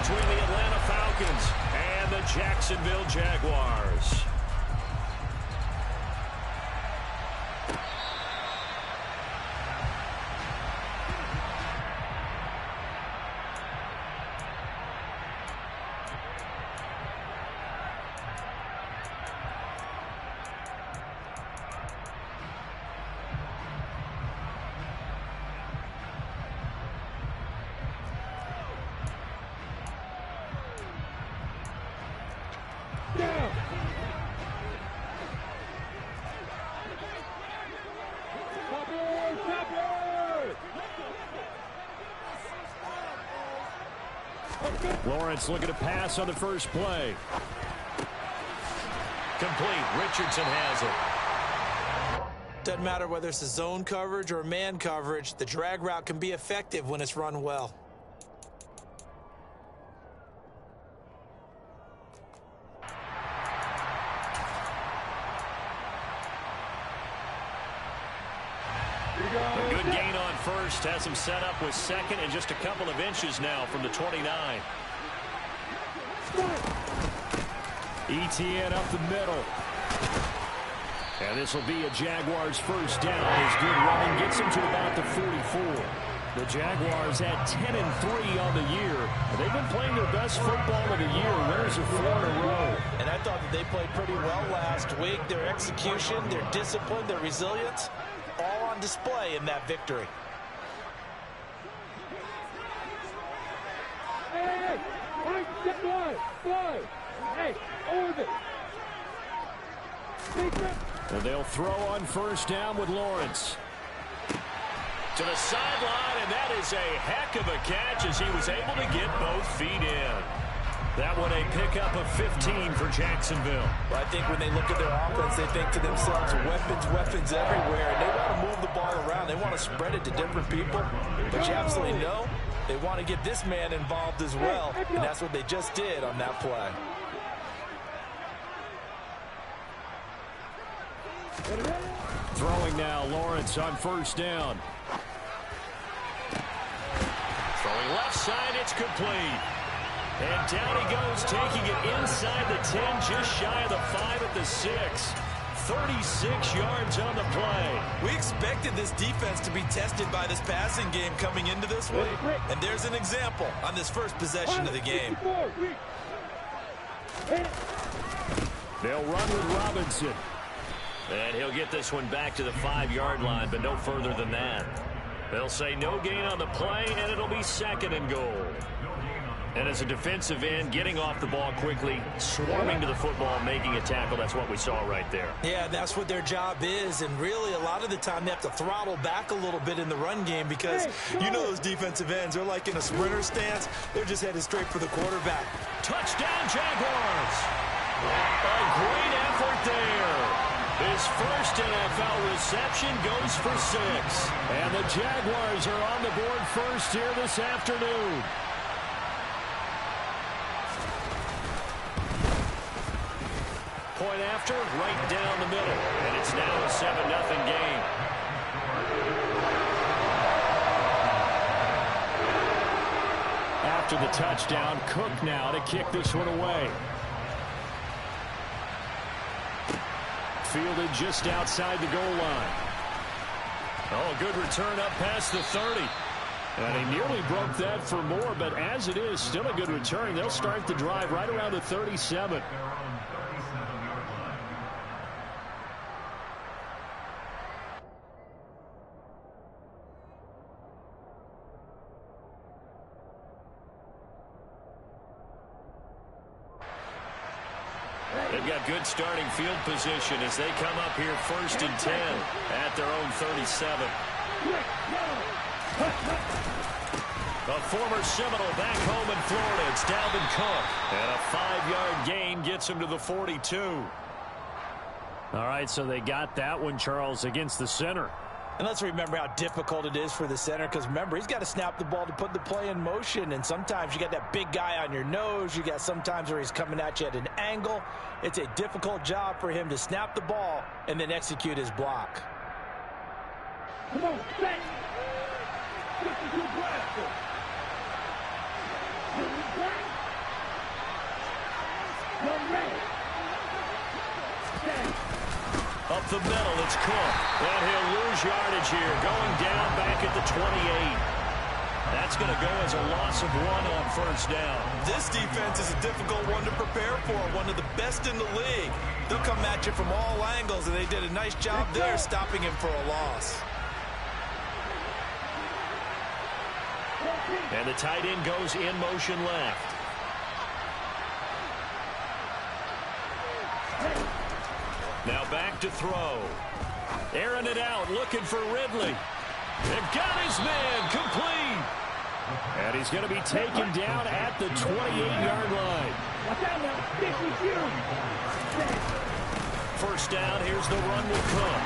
between the Atlanta Falcons and the Jacksonville Jaguars. Lawrence looking to pass on the first play. Complete. Richardson has it. Doesn't matter whether it's a zone coverage or man coverage, the drag route can be effective when it's run well. A good gain on first. Has him set up with second and just a couple of inches now from the 29. ETN up the middle. And this will be a Jaguars first down. His good running gets him to about the 44. The Jaguars at 10-3 on the year. They've been playing their best football of the year. Winners of 4 in a row. And I thought that they played pretty well last week. Their execution, their discipline, their resilience, all on display in that victory. And they'll throw on first down with Lawrence. To the sideline, and that is a heck of a catch as he was able to get both feet in. That one a pickup of 15 for Jacksonville. Well, I think when they look at their offense, they think to themselves, weapons everywhere, and they want to move the ball around. They want to spread it to different people. But you absolutely know they want to get this man involved as well, and that's what they just did on that play. Throwing now, Lawrence on first down. Throwing left side, it's complete. And down he goes, taking it inside the 10, just shy of the 5 at the 6. 36 yards on the play. We expected this defense to be tested by this passing game coming into this one. And there's an example on this first possession of the game. They'll run with Robinson. And he'll get this one back to the 5-yard line, but no further than that. They'll say no gain on the play, and it'll be second and goal. And as a defensive end, getting off the ball quickly, swarming to the football, making a tackle, that's what we saw right there. Yeah, that's what their job is, and really a lot of the time they have to throttle back a little bit in the run game because you know those defensive ends, they're like in a sprinter stance. They're just headed straight for the quarterback. Touchdown, Jaguars! A great effort there. His first NFL reception goes for 6. And the Jaguars are on the board first here this afternoon. Point after, right down the middle. And it's now a 7-0 game. After the touchdown, Cook now to kick this one away. Fielded just outside the goal line. Oh, good return up past the 30. And he nearly broke that for more, but as it is, still a good return. They'll start the drive right around the 37. They've got good starting field position as they come up here first and 10 at their own 37. A former Seminole back home in Florida. It's Dalvin Cook. And a 5-yard gain gets him to the 42. All right, so they got that one, Charles, against the center. And let's remember how difficult it is for the center because, remember, he's got to snap the ball to put the play in motion. And sometimes you got that big guy on your nose. You got sometimes where he's coming at you at an angle. It's a difficult job for him to snap the ball and then execute his block. Come on, set. Up the middle, it's Cook. And he'll lose yardage here, going down back at the 28. That's going to go as a loss of 1 on first down. This defense is a difficult one to prepare for, one of the best in the league. They'll come at you from all angles, and they did a nice job there stopping him for a loss. And the tight end goes in motion left. Now back to throw. Airing it out, looking for Ridley. They've got his man complete. And he's going to be taken down at the 28-yard line. First down, here's the run with Cook.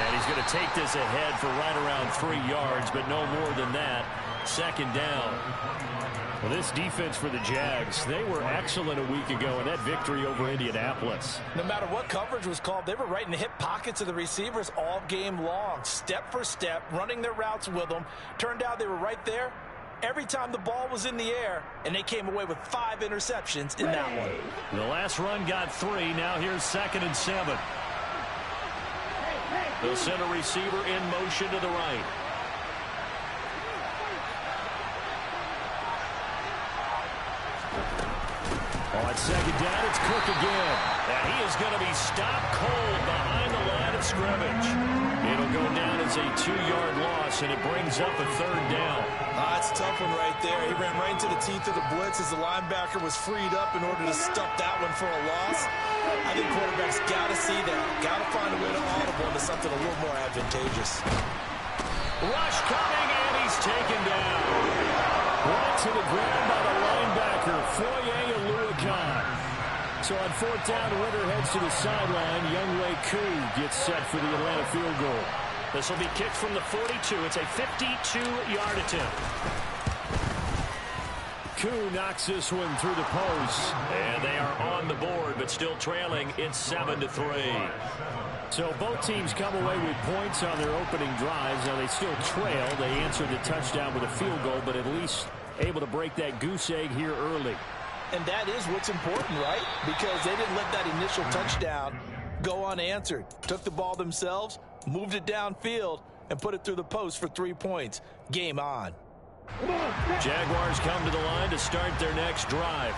And he's going to take this ahead for right around 3 yards, but no more than that. Second down. Well, this defense for the Jags, they were excellent a week ago in that victory over Indianapolis. No matter what coverage was called, they were right in the hip pockets of the receivers all game long, step for step, running their routes with them. Turned out they were right there every time the ball was in the air, and they came away with 5 interceptions in that one. The last run got 3. Now here's 2nd and 7. They'll send a receiver in motion to the right. On second down, it's Cook again. And he is going to be stopped cold behind the line of scrimmage. It'll go down as a 2-yard loss, and it brings up a 3rd down. That's a tough one right there. He ran right into the teeth of the blitz as the linebacker was freed up in order to stop that one for a loss. I think quarterbacks got to see that. Got to find a way to audible into something a little more advantageous. Rush coming, and he's taken down. Brought to the ground by the linebacker, Foye Aluajon. So on 4th down, Ritter heads to the sideline. Younghoe Koo gets set for the Atlanta field goal. This will be kicked from the 42. It's a 52-yard attempt. Koo knocks this one through the post. And they are on the board, but still trailing. It's 7-3. So both teams come away with points on their opening drives. Now they still trail. They answered the touchdown with a field goal, but at least able to break that goose egg here early. And that is what's important, right? Because they didn't let that initial touchdown go unanswered. Took the ball themselves, moved it downfield, and put it through the post for 3 points. Game on. Jaguars come to the line to start their next drive.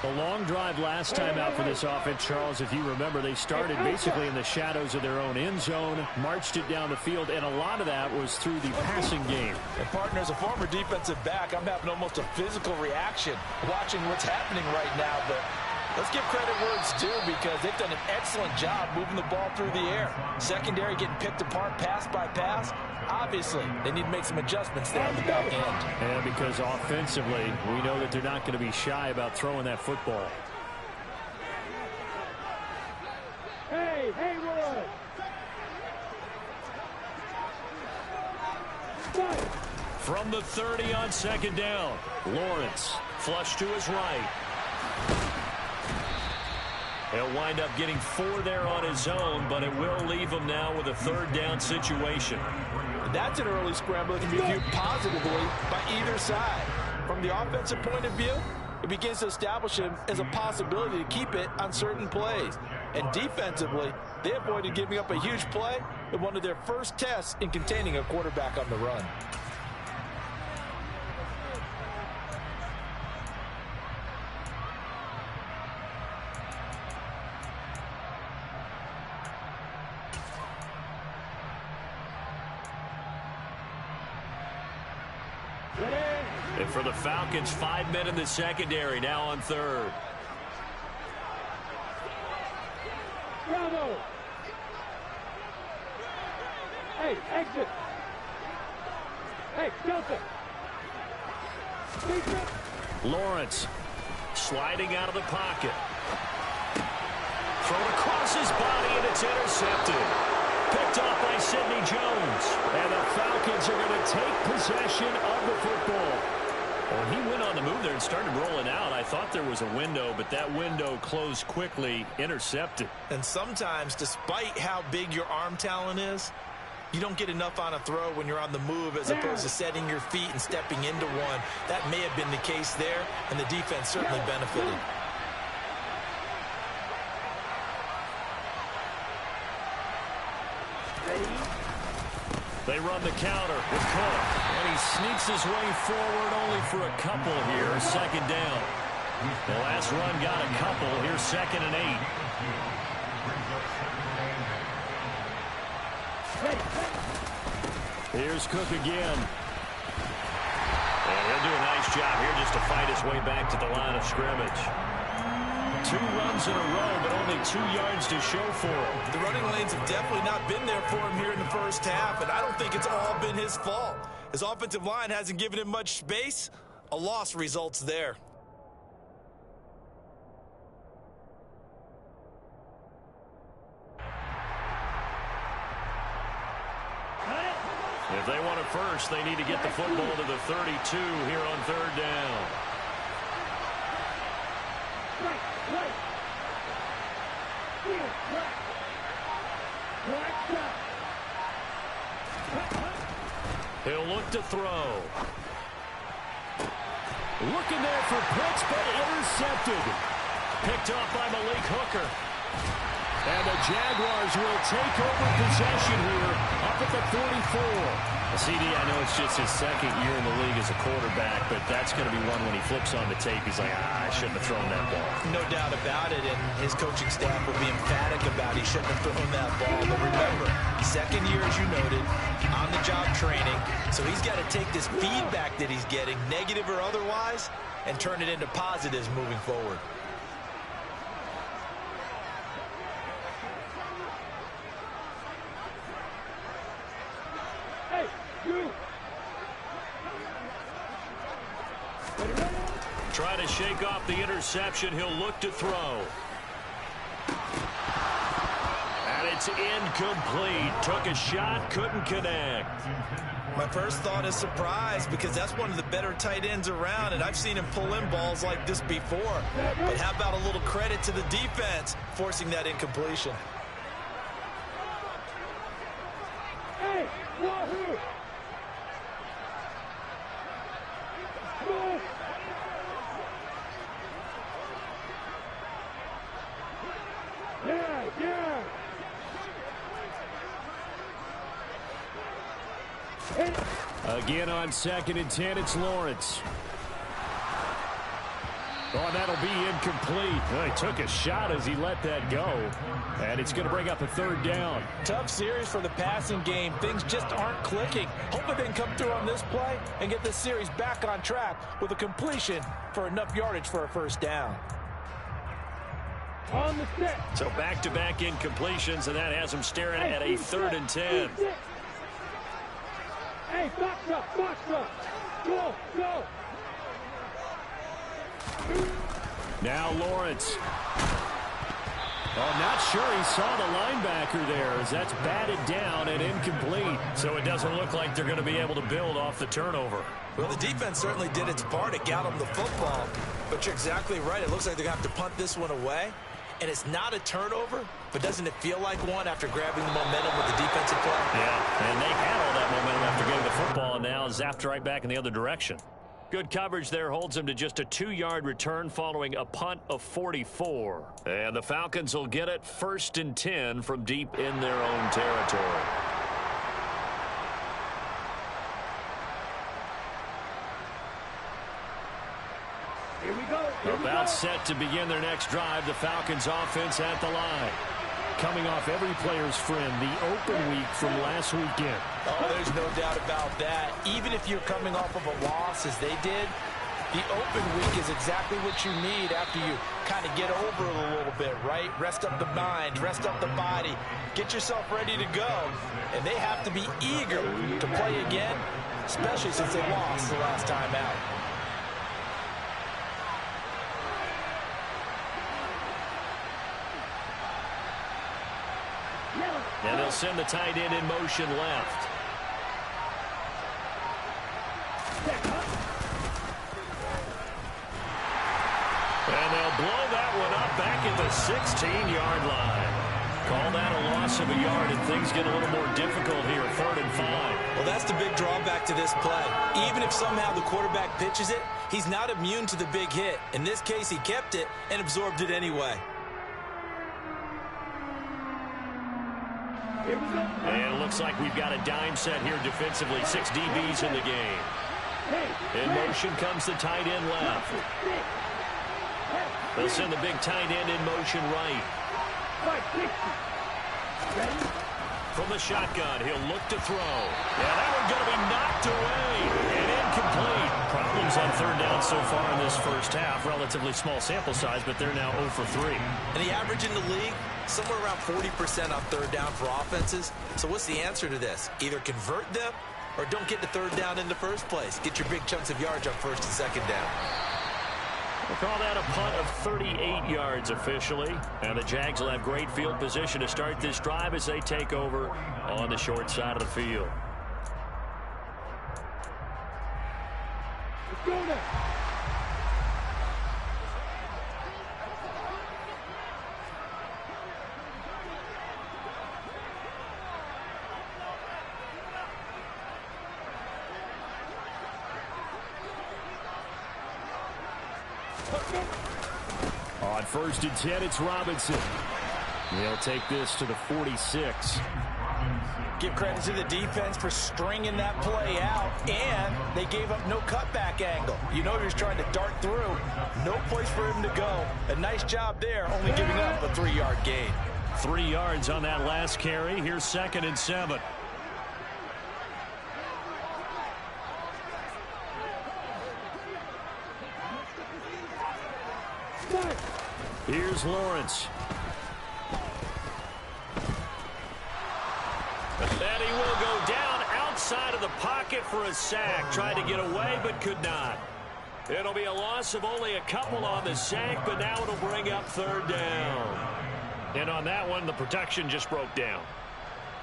A long drive last time out for this offense, Charles. If you remember, they started basically in the shadows of their own end zone, marched it down the field, and a lot of that was through the passing game. And partner, as a former defensive back, I'm having almost a physical reaction watching what's happening right now. But let's give credit where it's due, because they've done an excellent job moving the ball through the air. Secondary getting picked apart pass by pass. Obviously, they need to make some adjustments there on the back end. And because offensively, we know that they're not going to be shy about throwing that football. Hey, Haywood! From the 30 on 2nd down, Lawrence flush to his right. He'll wind up getting 4 there on his own, but it will leave him now with a 3rd down situation. That's an early scramble that can be viewed positively by either side. From the offensive point of view, it begins to establish him as a possibility to keep it on certain plays. And defensively, they avoided giving up a huge play in one of their first tests in containing a quarterback on the run. And for the Falcons, 5 men in the secondary, now on 3rd. Bravo! Hey, exit! Hey, Delta! Lawrence sliding out of the pocket. Thrown across his body, and it's intercepted. Picked off by Sidney Jones. And the Falcons are going to take possession of the football. Well, he went on the move there and started rolling out. I thought there was a window, but that window closed quickly, intercepted. And sometimes, despite how big your arm talent is, you don't get enough on a throw when you're on the move as opposed to setting your feet and stepping into one. That may have been the case there, and the defense certainly benefited. They run the counter with Cook. And he sneaks his way forward only for a couple here. Second down. The last run got a couple. Here's 2nd and 8. Here's Cook again. And he'll do a nice job here just to fight his way back to the line of scrimmage. 2 runs in a row, but only 2 yards to show for him. The running lanes have definitely not been there for him here in the first half, and I don't think it's all been his fault. His offensive line hasn't given him much space. A loss results there. If they want it first, they need to get the football to the 32 here on 3rd down. He'll look to throw. Looking there for Pitts, but intercepted. Picked off by Malik Hooker. And the Jaguars will take over possession here up at the 44. CD, I know it's just his 2nd year in the league as a quarterback, but that's going to be one when he flips on the tape, he's like, I shouldn't have thrown that ball. No doubt about it, and his coaching staff will be emphatic about he shouldn't have thrown that ball. But remember, 2nd year, as you noted, on-the-job training, so he's got to take this feedback that he's getting, negative or otherwise, and turn it into positives moving forward. Try to shake off the interception. He'll look to throw. And it's incomplete. Took a shot, couldn't connect. My first thought is surprise, because that's one of the better tight ends around, and I've seen him pull in balls like this before. But how about a little credit to the defense forcing that incompletion? Hey, Wahoo! Yeah. Again on 2nd and 10, it's Lawrence. Oh, and that'll be incomplete. Well, he took a shot as he let that go. And it's going to bring up a 3rd down. Tough series for the passing game. Things just aren't clicking. Hoping they can come through on this play and get this series back on track with a completion for enough yardage for a 1st down. On the set. So back-to-back incompletions, and that has him staring at a 3rd and 10. Hey, box up. Go. Now Lawrence. Oh, not sure he saw the linebacker there as that's batted down and incomplete. So it doesn't look like they're going to be able to build off the turnover. Well, the defense certainly did its part. It got them the football. But you're exactly right. It looks like they're going to have to punt this one away. And it's not a turnover, but doesn't it feel like one after grabbing the momentum with the defensive play? Yeah, and they had all that momentum after getting the football, and now zapped right back in the other direction. Good coverage there holds him to just a 2-yard return following a punt of 44. And the Falcons will get it 1st and 10 from deep in their own territory. Here we go. About set to begin their next drive, the Falcons offense at the line. Coming off every player's friend, the open week from last weekend. Oh, there's no doubt about that. Even if you're coming off of a loss as they did, the open week is exactly what you need after you kind of get over it a little bit, right? Rest up the mind, rest up the body, get yourself ready to go. And they have to be eager to play again, especially since they lost the last time out. And they'll send the tight end in motion left. And they'll blow that one up back at the 16-yard line. Call that a loss of a yard, and things get a little more difficult here, 3rd and 5. Well, that's the big drawback to this play. Even if somehow the quarterback pitches it, he's not immune to the big hit. In this case, he kept it and absorbed it anyway. And it looks like we've got a dime set here defensively. 6 DBs in the game. In motion comes the tight end left. They'll send the big tight end in motion right. From the shotgun, he'll look to throw. Yeah, that one's going to be knocked away and incomplete. Problems on third down so far in this first half. Relatively small sample size, but they're now 0 for 3. And the average in the league, somewhere around 40% on third down for offenses. So what's the answer to this? Either convert them or don't get to third down in the first place. Get your big chunks of yards on first and second down. We'll call that a punt of 38 yards officially. And the Jags will have great field position to start this drive as they take over on the short side of the field. Let's go now. On 1st and 10, it's Robinson. He'll take this to the 46. Give credit to the defense for stringing that play out, and they gave up no cutback angle. You know he was trying to dart through. No place for him to go. A nice job there, only giving up a 3-yard gain. 3 yards on that last carry. Here's 2nd and 7. Here's Lawrence. And he will go down outside of the pocket for a sack. Tried to get away, but could not. It'll be a loss of only a couple on the sack, but now it'll bring up 3rd down. And on that one, the protection just broke down.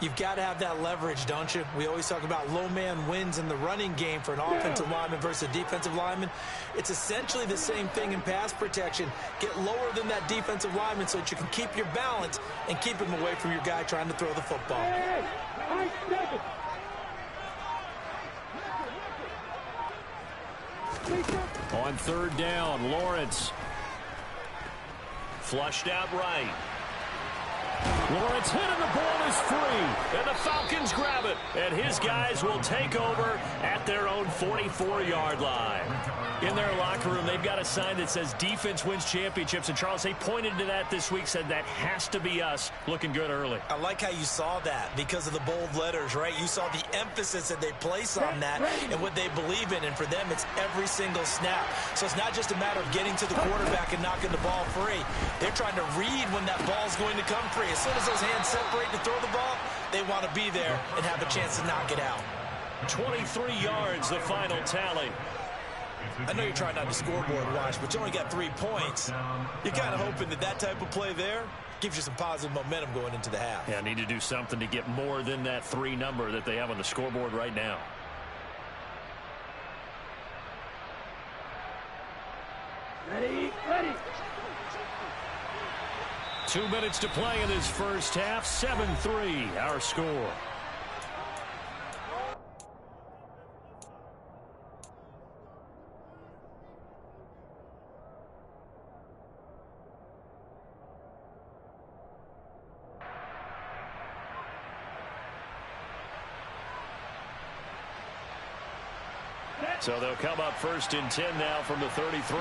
You've got to have that leverage, don't you? We always talk about low man wins in the running game for an offensive lineman versus a defensive lineman. It's essentially the same thing in pass protection. Get lower than that defensive lineman so that you can keep your balance and keep him away from your guy trying to throw the football. On 3rd down, Lawrence. Flushed out right. Lawrence hit and the ball is free. And the Falcons grab it. And his guys will take over at their own 44-yard line. In their locker room, they've got a sign that says defense wins championships. And, Charles, they pointed to that this week, said that has to be us. Looking good early. I like how you saw that because of the bold letters, right? You saw the emphasis that they place on that and what they believe in. And for them, it's every single snap. So it's not just a matter of getting to the quarterback and knocking the ball free. They're trying to read when that ball's going to come free. As soon as those hands separate to throw the ball, they want to be there and have a chance to knock it out. 23 yards, the final tally. I know you're trying not to scoreboard watch, but you only got 3 points. You're kind of hoping that that type of play there gives you some positive momentum going into the half. Yeah, need to do something to get more than that 3 number that they have on the scoreboard right now. Ready. 2 minutes to play in this first half. 7-3, our score. So they'll come up 1st and 10 now from the 33.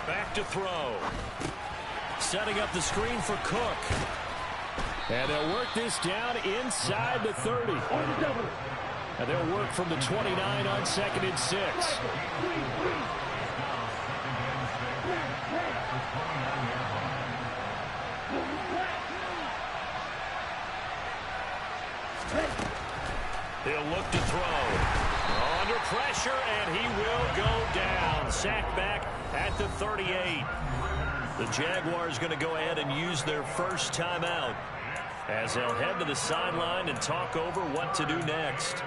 Back to throw. Setting up the screen for Cook. And they'll work this down inside the 30. And they'll work from the 29 on 2nd and 6. He'll look to throw. Under pressure, and he will go down. Sacked back at the 38. The Jaguars going to go ahead and use their first timeout as they'll head to the sideline and talk over what to do next.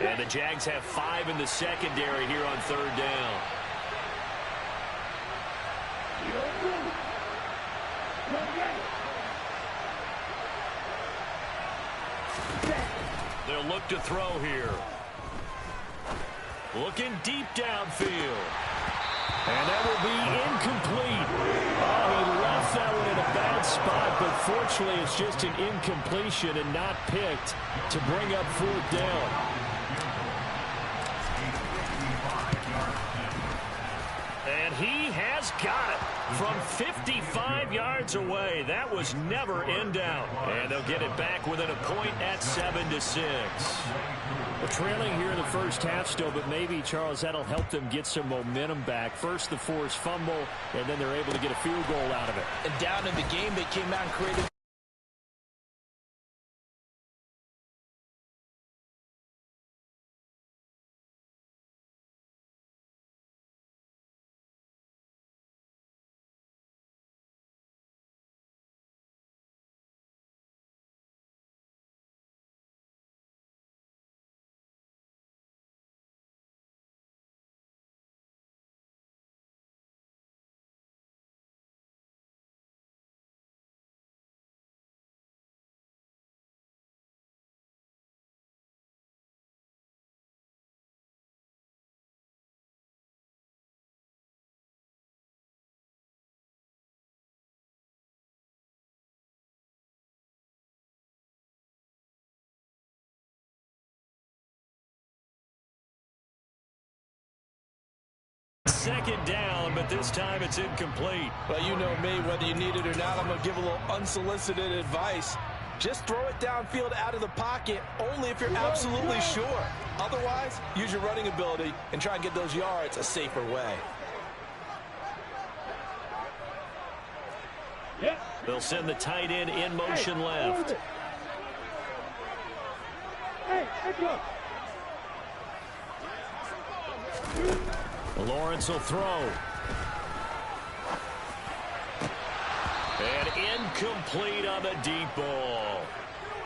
And the Jags have 5 in the secondary here on 3rd down. He'll look to throw here. Looking deep downfield. And that will be incomplete. Oh, he left that one in a bad spot, but fortunately it's just an incompletion and not picked to bring up 4th down. And he has got it from 55 yards away. That was never in down. And they'll get it back within a point at 7-6. Well, trailing here in the first half still, but maybe, Charles, that'll help them get some momentum back. First the forced fumble, and then they're able to get a field goal out of it. And down in the game, they came out and created. Second down, but this time it's incomplete. Well, you know me, whether you need it or not, I'm going to give a little unsolicited advice. Just throw it downfield out of the pocket only if you're absolutely sure. Otherwise, use your running ability and try and get those yards a safer way. They'll send the tight end in motion left. Lawrence will throw. And incomplete on the deep ball.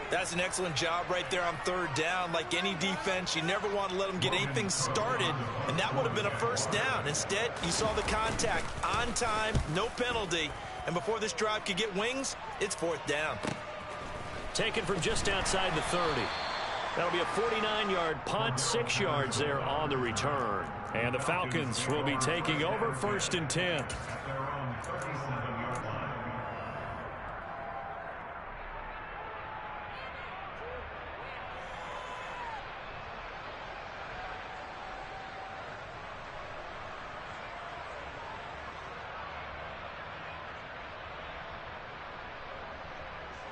That's an excellent job right there on 3rd down. Like any defense, you never want to let them get anything started, and that would have been a first down. Instead, you saw the contact on time, no penalty, and before this drive could get wings, it's 4th down. Taken from just outside the 30. That'll be a 49-yard punt, 6 yards there on the return. And the Falcons will be taking over 1st and 10.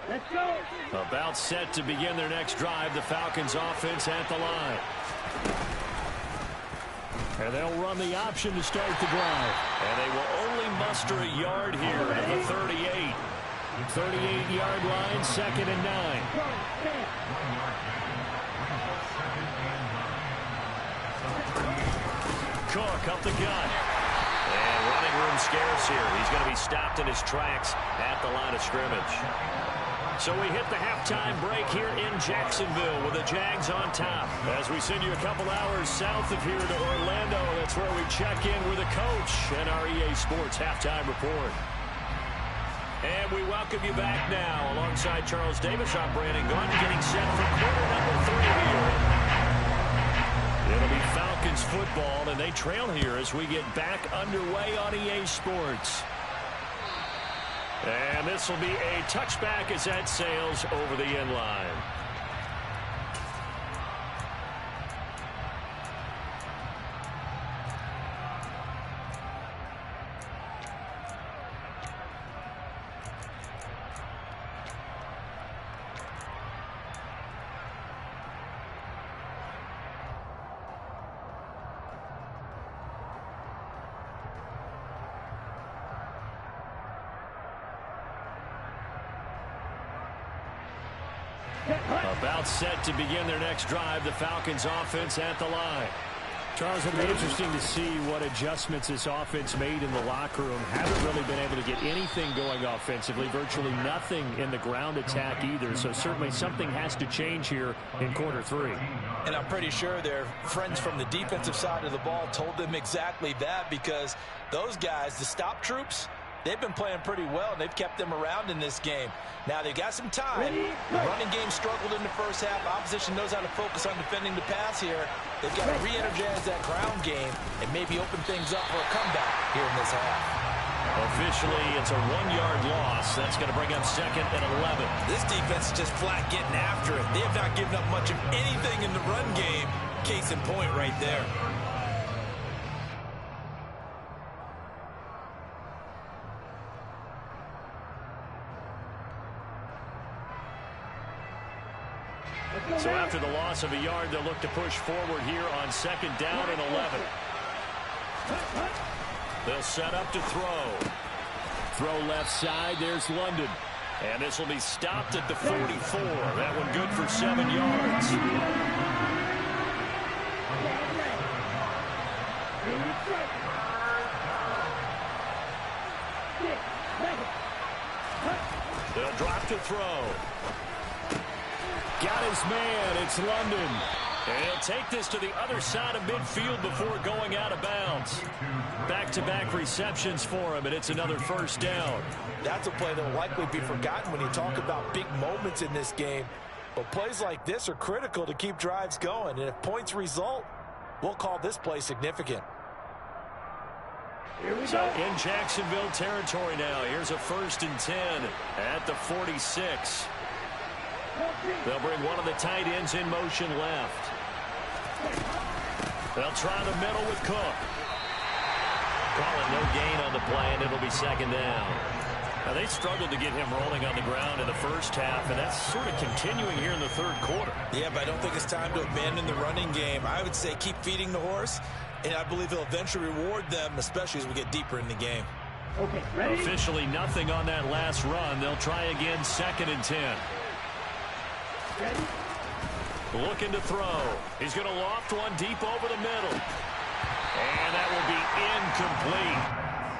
Let's go. About set to begin their next drive. The Falcons offense at the line. And they'll run the option to start the drive. And they will only muster a yard here at the 38. 38-yard line, 2nd and 9. Cook up the gut. And running room scarce here. He's going to be stopped in his tracks at the line of scrimmage. So we hit the halftime break here in Jacksonville with the Jags on top. As we send you a couple hours south of here to Orlando, that's where we check in with the coach and our EA Sports halftime report. And we welcome you back now. Alongside Charles Davis, I'm Brandon Gunn, getting set for quarter number 3 here. It'll be Falcons football, and they trail here as we get back underway on EA Sports. And this will be a touchback as that sails over the end line. About set to begin their next drive. The Falcons offense at the line. Charles, it'll be interesting to see what adjustments this offense made in the locker room. Haven't really been able to get anything going offensively. Virtually nothing in the ground attack either. So certainly something has to change here in quarter 3. And I'm pretty sure their friends from the defensive side of the ball told them exactly that, because those guys, the stop troops, they've been playing pretty well, and they've kept them around in this game. Now, they've got some time. The running game struggled in the first half. Opposition knows how to focus on defending the pass here. They've got to re-energize that ground game and maybe open things up for a comeback here in this half. Officially, it's a 1-yard loss. That's going to bring up 2nd and 11. This defense is just flat getting after it. They have not given up much of anything in the run game. Case in point right there. So after the loss of a yard, they'll look to push forward here on 2nd down and 11. They'll set up to throw. Throw left side. There's London. And this will be stopped at the 44. That one good for 7 yards. They'll drop to throw. Got his man. It's London. And he'll take this to the other side of midfield before going out of bounds. Back-to-back receptions for him, and it's another 1st down. That's a play that will likely be forgotten when you talk about big moments in this game. But plays like this are critical to keep drives going. And if points result, we'll call this play significant. So in Jacksonville territory now. Here's a 1st and 10 at the 46. They'll bring one of the tight ends in motion left. They'll try the middle with Cook. Calling no gain on the play, and it'll be 2nd down. Now, they struggled to get him rolling on the ground in the first half, and that's sort of continuing here in the 3rd quarter. Yeah, but I don't think it's time to abandon the running game. I would say keep feeding the horse, and I believe he'll eventually reward them, especially as we get deeper in the game. Okay, ready? Officially nothing on that last run. They'll try again 2nd and 10. Ready? Looking to throw. He's going to loft one deep over the middle. And that will be incomplete.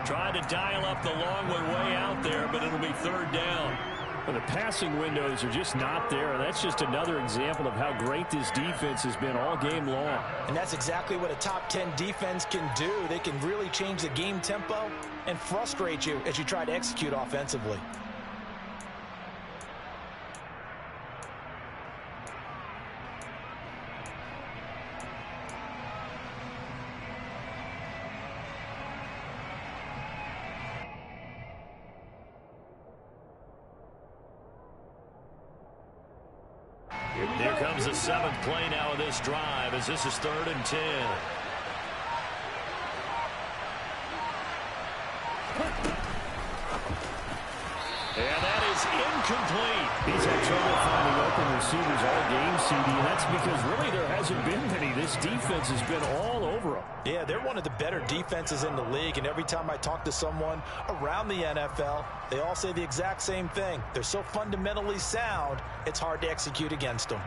Tried to dial up the long way out there, but it'll be 3rd down. Well, the passing windows are just not there, and that's just another example of how great this defense has been all game long. And that's exactly what a top 10 defense can do. They can really change the game tempo and frustrate you as you try to execute offensively. Here comes the 7th play now of this drive as this is 3rd and 10. And that is incomplete. He's had trouble finding open receivers all game, CD, and that's because really there hasn't been many. This defense has been all over them. Yeah, they're one of the better defenses in the league, and every time I talk to someone around the NFL, they all say the exact same thing. They're so fundamentally sound, it's hard to execute against them.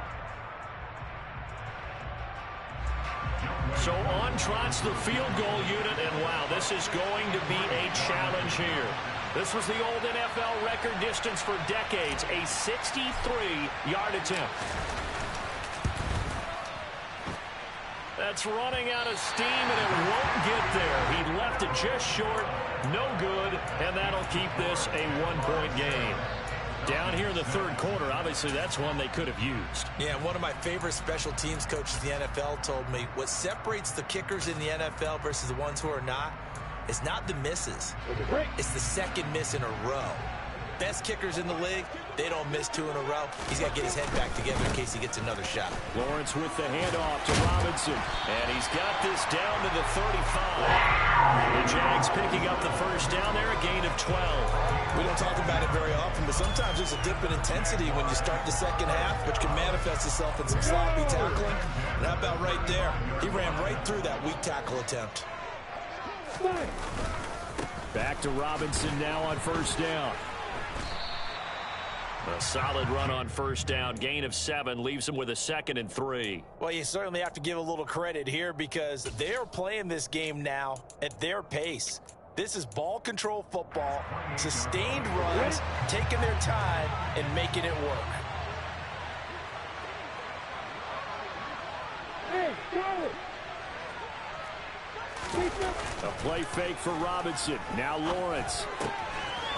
So on trots the field goal unit, and wow, this is going to be a challenge here. This was the old NFL record distance for decades, a 63-yard attempt. That's running out of steam, and it won't get there. He left it just short, no good, and that'll keep this a 1-point game. Down here in the 3rd quarter, obviously that's one they could have used. Yeah, one of my favorite special teams coaches in the NFL told me what separates the kickers in the NFL versus the ones who are not is not the misses. It's the 2nd miss in a row. Best kickers in the league, they don't miss 2 in a row. He's got to get his head back together in case he gets another shot. Lawrence with the handoff to Robinson. And he's got this down to the 35. The Jags picking up the 1st down there, a gain of 12. We don't talk about it very often, but sometimes there's a dip in intensity when you start the 2nd half, which can manifest itself in some sloppy tackling. And how about right there? He ran right through that weak tackle attempt. Back to Robinson now on 1st down. A solid run on 1st down. Gain of 7 leaves him with a 2nd and 3. Well, you certainly have to give a little credit here because they're playing this game now at their pace. This is ball control football, sustained runs, taking their time and making it work. A play fake for Robinson. Now Lawrence.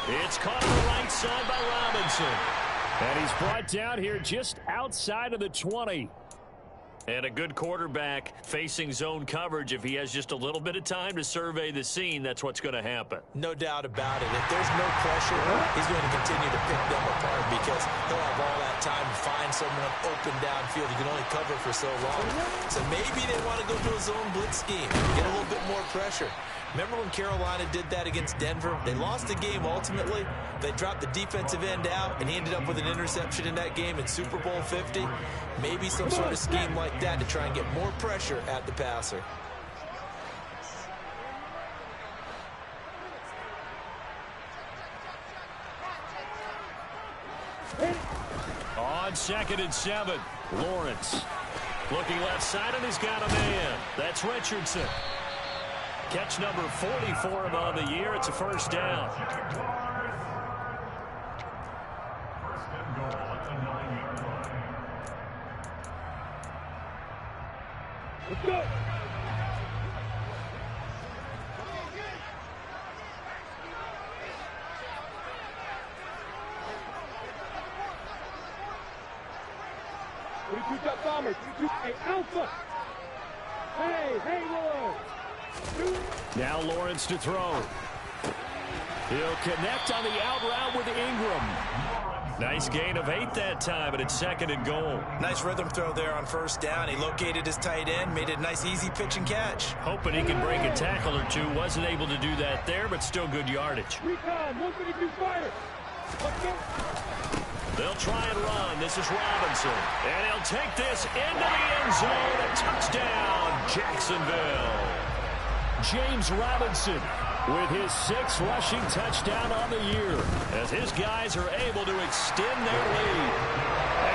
It's caught on the right side by Robinson. And he's brought down here just outside of the 20. And a good quarterback facing zone coverage. If he has just a little bit of time to survey the scene, that's what's going to happen. No doubt about it. If there's no pressure, he's going to continue to pick them apart because he'll have all that time to find someone open downfield. He can only cover for so long. So maybe they want to go to a zone blitz scheme, get a little bit more pressure. Remember when Carolina did that against Denver? They lost the game ultimately. They dropped the defensive end out, and he ended up with an interception in that game in Super Bowl 50. Maybe some sort of scheme like that to try and get more pressure at the passer. On 2nd and 7, Lawrence. Looking left side, and he's got a man. That's Richardson. Catch number 40 for him on the year. It's a first down. Let's go. Top bombers. Hey, Alpha. Hey, Lord. Now Lawrence to throw. He'll connect on the out route with Ingram. Nice gain of 8 that time, and it's 2nd and goal. Nice rhythm throw there on first down. He located his tight end, made it a nice easy pitch and catch. Hoping he could break a tackle or two. Wasn't able to do that there, but still good yardage. Recon, 152 fire. Let's go. They'll try and run. This is Robinson. And he'll take this into the end zone. A touchdown, Jacksonville. James Robinson with his 6th rushing touchdown on the year, as his guys are able to extend their lead.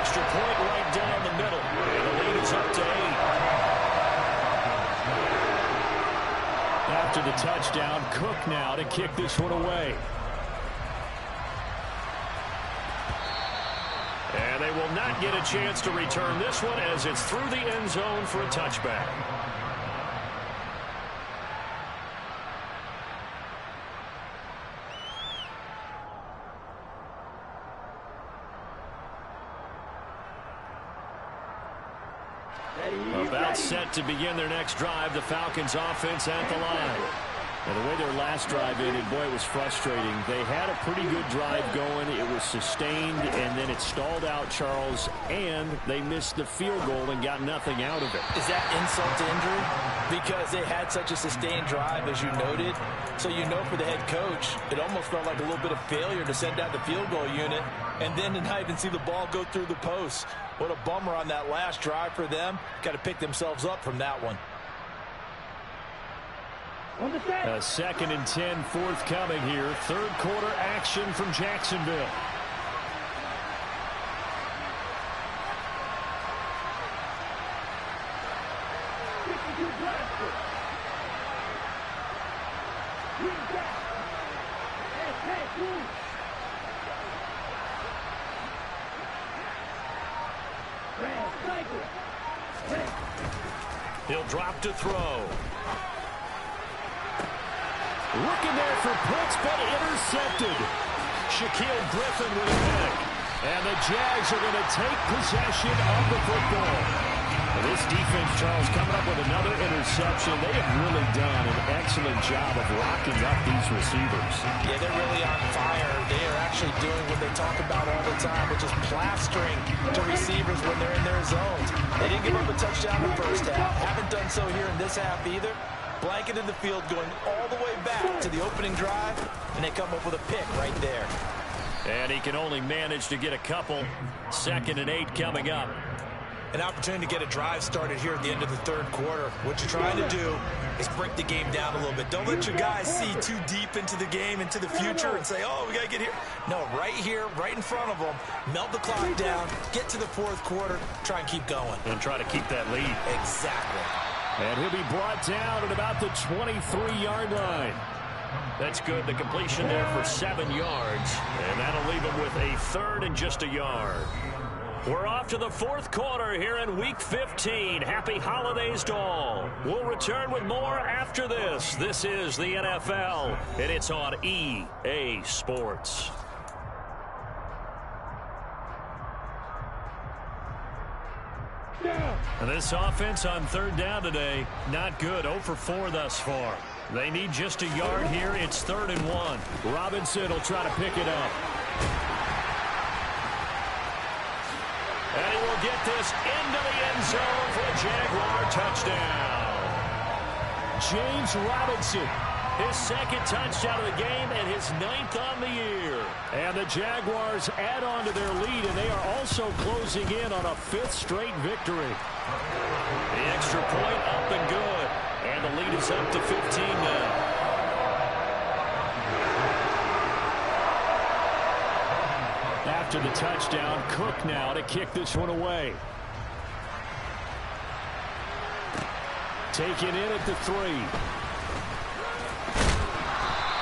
Extra point right down the middle. And the lead is up to 8. After the touchdown, Cook now to kick this one away. And they will not get a chance to return this one as it's through the end zone for a touchback. About set to begin their next drive, the Falcons offense at the line. And the way their last drive ended, boy, it was frustrating. They had a pretty good drive going. It was sustained, and then it stalled out, Charles, and they missed the field goal and got nothing out of it. Is that insult to injury? Because they had such a sustained drive, as you noted. So you know for the head coach, it almost felt like a little bit of failure to send out the field goal unit and then to not even see the ball go through the post. What a bummer on that last drive for them. Got to pick themselves up from that one. A 2nd and 10 forthcoming here. 3rd quarter action from Jacksonville. He'll drop to throw. Looking there for Pitts, but intercepted. Shaquille Griffin with a pick. And the Jags are going to take possession of the football. This defense, Charles, coming up with another interception. They have really done an excellent job of locking up these receivers. Yeah, they're really on fire. They are actually doing what they talk about all the time, which is plastering to receivers when they're in their zones. They didn't give up a touchdown in the first half. Haven't done so here in this half either. Blanketed the field going all the way back to the opening drive, and they come up with a pick right there. And he can only manage to get a couple. 2nd and 8 coming up. An opportunity to get a drive started here at the end of the 3rd quarter. What you're trying to do is break the game down a little bit. Don't let your guys see too deep into the game, into the future, and say, oh, we got to get here. No, right here, right in front of them, melt the clock down, get to the 4th quarter, try and keep going. And try to keep that lead. Exactly. And he'll be brought down at about the 23-yard line. That's good. The completion there for 7 yards. And that'll leave him with a 3rd and just a yard. We're off to the fourth quarter here in Week 15. Happy holidays to all. We'll return with more after this. This is the NFL, and it's on EA Sports. And this offense on third down today, not good. 0 for 4 thus far. They need just a yard here. It's 3rd and 1. Robinson will try to pick it up. And he will get this into the end zone for a Jaguar touchdown. James Robinson. His second touchdown of the game and his 9th on the year. And the Jaguars add on to their lead, and they are also closing in on a 5th straight victory. The extra point up and good. And the lead is up to 15 now. After the touchdown, Cook now to kick this one away. Taken in at the 3.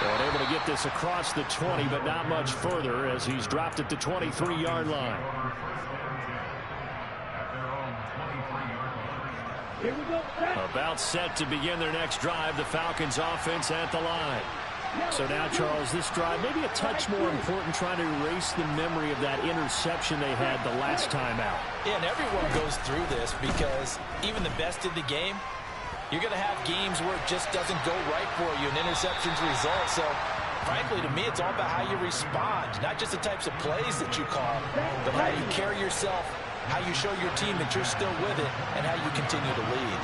And able to get this across the 20, but not much further as he's dropped at the 23-yard line. About set to begin their next drive. The Falcons offense at the line. So now, Charles, this drive maybe a touch more important, trying to erase the memory of that interception they had the last time out. Yeah, and everyone goes through this because even the best in the game, you're going to have games where it just doesn't go right for you, and interceptions result. So, frankly, to me, it's all about how you respond, not just the types of plays that you call, but how you carry yourself, how you show your team that you're still with it, and how you continue to lead.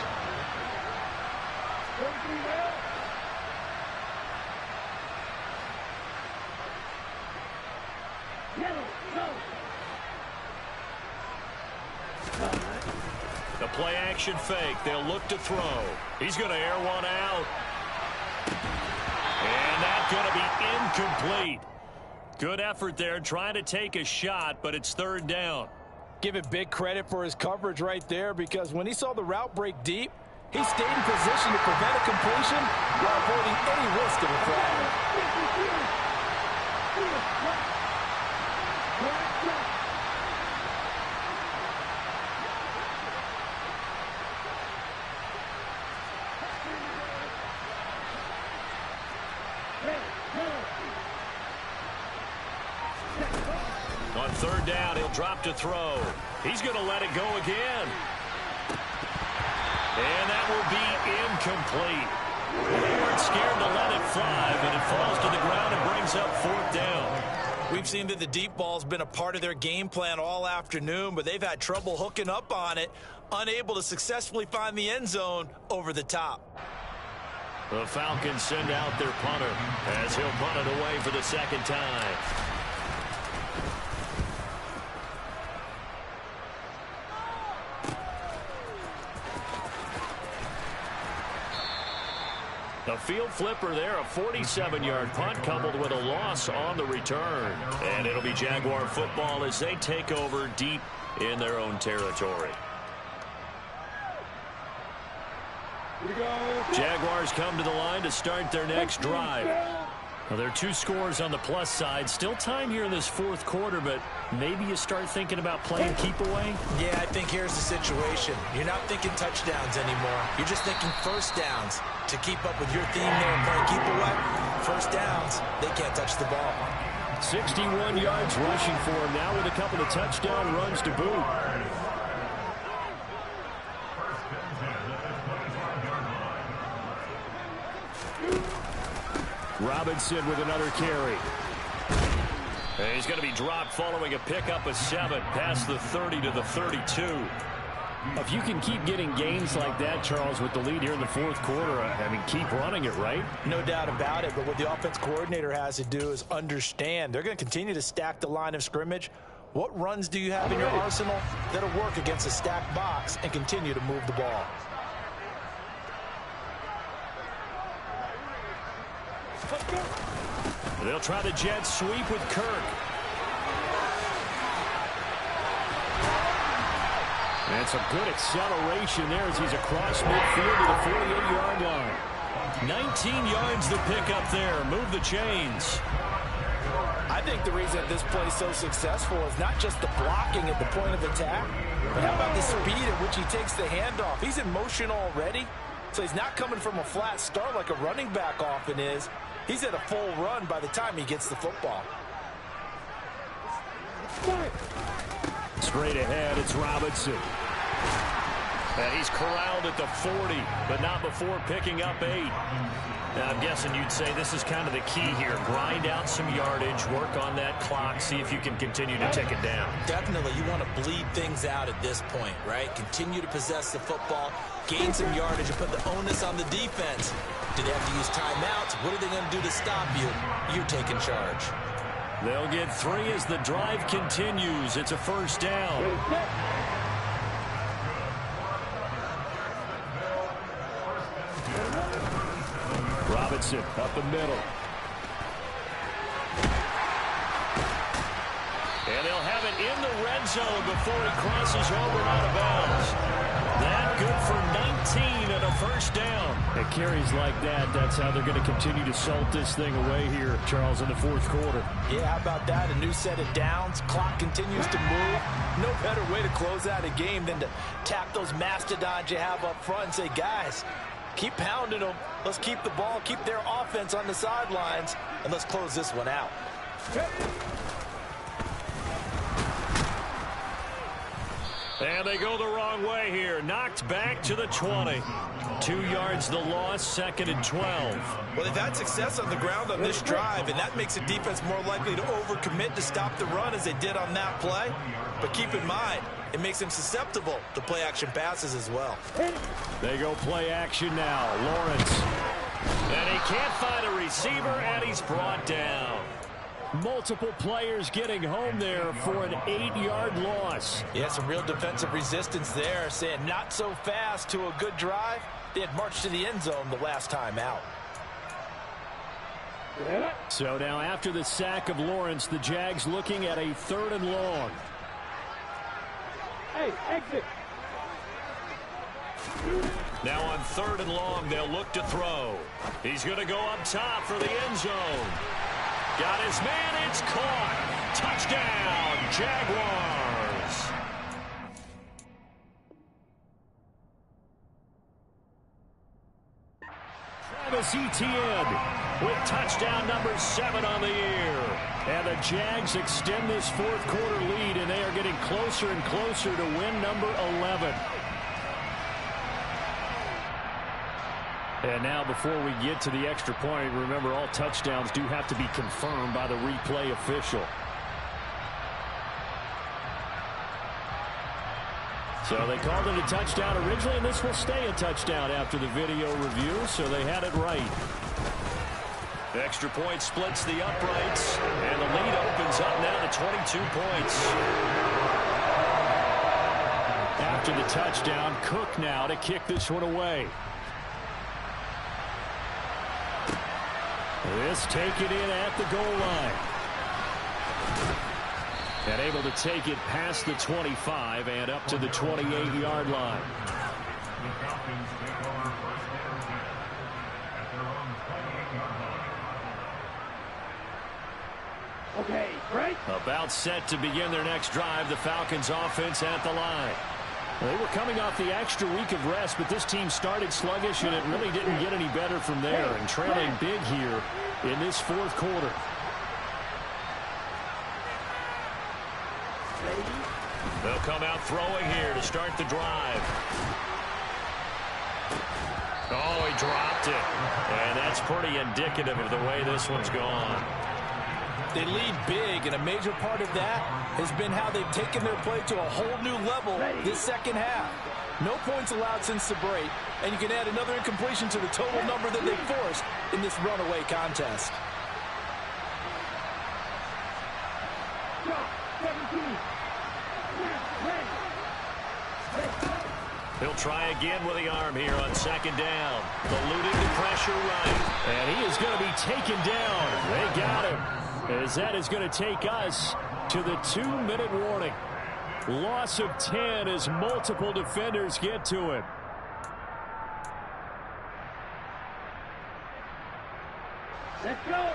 The play action fake. They'll look to throw. He's going to air one out. And that's going to be incomplete. Good effort there trying to take a shot, but it's 3rd down. Give it big credit for his coverage right there, because when he saw the route break deep, he stayed in position to prevent a completion while avoiding any risk of a flag. On 3rd down, he'll drop to throw. He's going to let it go again. And that will be incomplete. They weren't scared to let it fly, but it falls to the ground and brings up 4th down. We've seen that the deep ball's been a part of their game plan all afternoon, but they've had trouble hooking up on it, unable to successfully find the end zone over the top. The Falcons send out their punter as he'll punt it away for the 2nd time. A field flipper there, a 47-yard punt coupled with a loss on the return. And it'll be Jaguar football as they take over deep in their own territory. Jaguars come to the line to start their next drive. Well, there are 2 scores on the plus side. Still time here in this 4th quarter, but maybe you start thinking about playing keep away? Yeah, I think here's the situation. You're not thinking touchdowns anymore. You're just thinking first downs. To keep up with your theme there and playing keep away, first downs, they can't touch the ball. 61 yards rushing for him now with a couple of touchdown runs to boot. Robinson with another carry. And he's going to be dropped following a pickup of 7 past the 30 to the 32. If you can keep getting gains like that, Charles, with the lead here in the 4th quarter, I mean, keep running it, right? No doubt about it, but what the offense coordinator has to do is understand. They're going to continue to stack the line of scrimmage. What runs do you have in your arsenal that'll work against a stacked box and continue to move the ball? They'll try the jet sweep with Kirk. And some good acceleration there as he's across midfield to the 48-yard line. 19 yards to pick up there. Move the chains. I think the reason this play is so successful is not just the blocking at the point of attack, but how about the speed at which he takes the handoff? He's in motion already, so he's not coming from a flat start like a running back often is. He's at a full run by the time he gets the football. Straight ahead, it's Robinson. And he's corralled at the 40, but not before picking up 8. Now, I'm guessing you'd say this is kind of the key here. Grind out some yardage, work on that clock, see if you can continue to tick it down. Definitely, you want to bleed things out at this point, right? Continue to possess the football, gain some yardage, and put the onus on the defense. Do they have to use timeouts? What are they going to do to stop you? You're taking charge. They'll get 3 as the drive continues. It's a first down. Robinson up the middle. And they'll have it in the red zone before he crosses over and out of bounds. That good for 19 and a first down. It carries like that. That's how they're going to continue to salt this thing away here, Charles, in the fourth quarter. Yeah, how about that? A new set of downs. Clock continues to move. No better way to close out a game than to tap those mastodons you have up front and say, guys, keep pounding them. Let's keep the ball, keep their offense on the sidelines, and let's close this one out. And they go the wrong way here. Knocked back to the 20. 2 yards the loss, 2nd and 12. Well, they've had success on the ground on this drive, and that makes a defense more likely to overcommit to stop the run as they did on that play. But keep in mind, it makes them susceptible to play-action passes as well. They go play action now. Lawrence. And he can't find a receiver, and he's brought down. Multiple players getting home there for an 8-yard loss. Yeah, some real defensive resistance there, saying not so fast to a good drive. They had marched to the end zone the last time out. So now after the sack of Lawrence, the Jags looking at a 3rd and long. Hey, exit. Now on 3rd and long, they'll look to throw. He's going to go up top for the end zone. Got his man, it's caught. Touchdown, Jaguars. Travis Etienne with touchdown number 7 on the year. And the Jags extend this fourth quarter lead, and they are getting closer and closer to win number 11. And now before we get to the extra point, remember all touchdowns do have to be confirmed by the replay official. So they called it a touchdown originally, and this will stay a touchdown after the video review, so they had it right. Extra point splits the uprights, and the lead opens up now to 22 points. After the touchdown, Cook now to kick this one away. This taken in at the goal line. And able to take it past the 25 and up to the 28-yard line. Okay, right? About set to begin their next drive, the Falcons offense at the line. They were coming off the extra week of rest, but this team started sluggish, and it really didn't get any better from there, and trailing big here in this fourth quarter. They'll come out throwing here to start the drive. Oh, he dropped it. And that's pretty indicative of the way this one's gone. They lead big, and a major part of that has been how they've taken their play to a whole new level this second half. No points allowed since the break, and you can add another incompletion to the total number that they forced in this runaway contest. He'll try again with the arm here on 2nd down. Eluding the pressure right. And he is going to be taken down. They got him. As that is going to take us to the 2-minute warning. Loss of 10 as multiple defenders get to him. Let's go.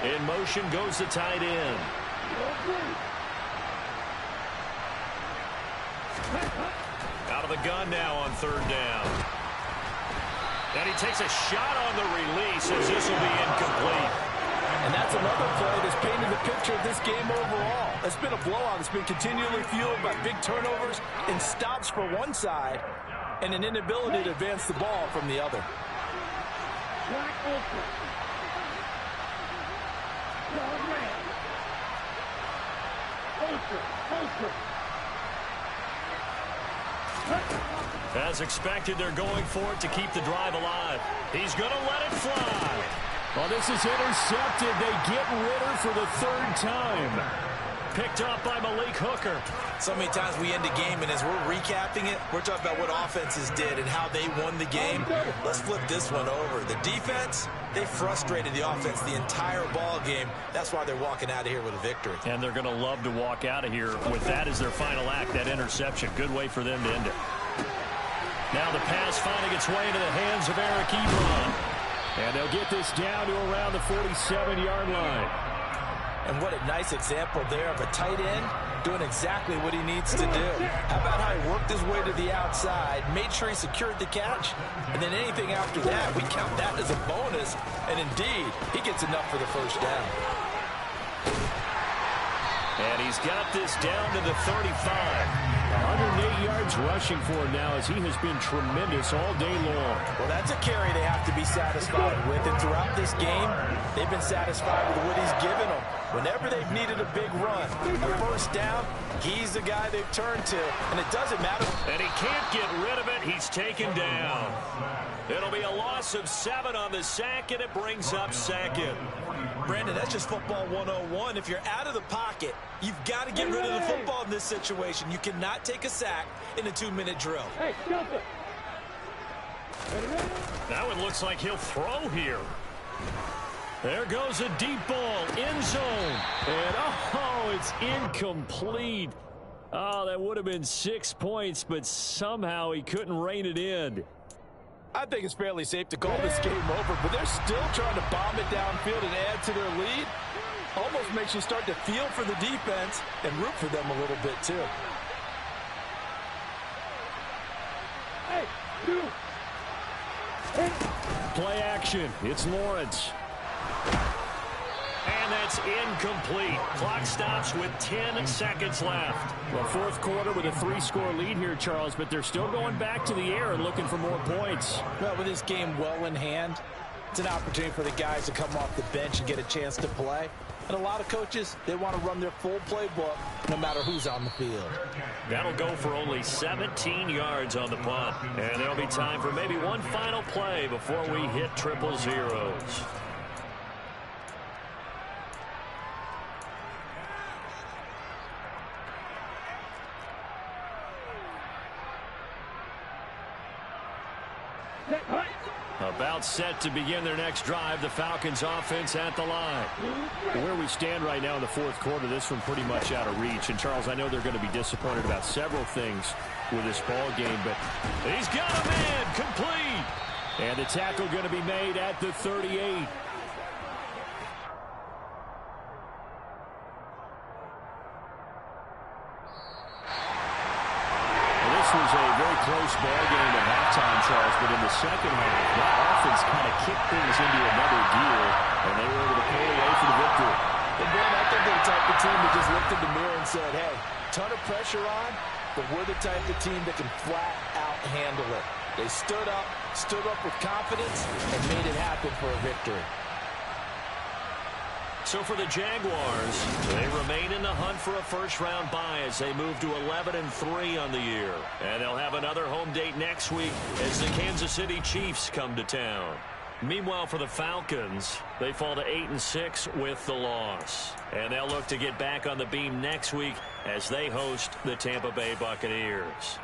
In motion goes the tight end. Out of the gun now on third down. And he takes a shot on the release as this will be incomplete. And that's another play that's painted the picture of this game overall. It's been a blowout. It's been continually fueled by big turnovers and stops for one side and an inability to advance the ball from the other. As expected, they're going for it to keep the drive alive. He's going to let it fly. Well, this is intercepted. They get Ritter for the third time. Picked up by Malik Hooker. So many times we end a game, and as we're recapping it, we're talking about what offenses did and how they won the game. Let's flip this one over. The defense, they frustrated the offense the entire ball game. That's why they're walking out of here with a victory. And they're going to love to walk out of here with that as their final act, that interception. Good way for them to end it. Now the pass finding its way into the hands of Eric Ebron. And they'll get this down to around the 47-yard line. And what a nice example there of a tight end doing exactly what he needs to do. How about how he worked his way to the outside, made sure he secured the catch, and then anything after that, we count that as a bonus. And indeed, he gets enough for the first down. And he's got this down to the 35. 108 yards rushing for him now as he has been tremendous all day long. Well, that's a carry they have to be satisfied with. And throughout this game, they've been satisfied with what he's given them. Whenever they've needed a big run, a first down, he's the guy they've turned to. And it doesn't matter. And he can't get rid of it. He's taken down. It'll be a loss of 7 on the sack, and it brings up second. Brandon, that's just football 101. If you're out of the pocket, you've got to get rid of the football in this situation. You cannot take a sack in a 2-minute drill. Hey, jump it. That one looks like he'll throw here. There goes a deep ball, end zone. And, oh, it's incomplete. Oh, that would have been 6 points, but somehow he couldn't rein it in. I think it's fairly safe to call this game over, but they're still trying to bomb it downfield and add to their lead. Almost makes you start to feel for the defense and root for them a little bit, too. Hey, two. Play action. It's Lawrence. And that's incomplete. Clock stops with 10 seconds left. Well, fourth quarter with a 3-score lead here, Charles, but they're still going back to the air and looking for more points. Well, with this game well in hand, it's an opportunity for the guys to come off the bench and get a chance to play. And a lot of coaches, they want to run their full playbook no matter who's on the field. That'll go for only 17 yards on the punt. And there'll be time for maybe one final play before we hit triple zeros. About set to begin their next drive. The Falcons offense at the line. Where we stand right now in the fourth quarter, this one pretty much out of reach. And, Charles, I know they're going to be disappointed about several things with this ball game, but he's got a man complete. And the tackle going to be made at the 38. Was a very close ball game at halftime, Charles, but in the second half, that offense kind of kicked things into another gear, and they were able to pull away for the victory. And Ben, I think they're the type of team that just looked in the mirror and said, hey, ton of pressure on, but we're the type of team that can flat out handle it. They stood up with confidence, and made it happen for a victory. So for the Jaguars, they remain in the hunt for a first-round bye as they move to 11-3 on the year. And they'll have another home date next week as the Kansas City Chiefs come to town. Meanwhile, for the Falcons, they fall to 8-6 with the loss. And they'll look to get back on the beam next week as they host the Tampa Bay Buccaneers.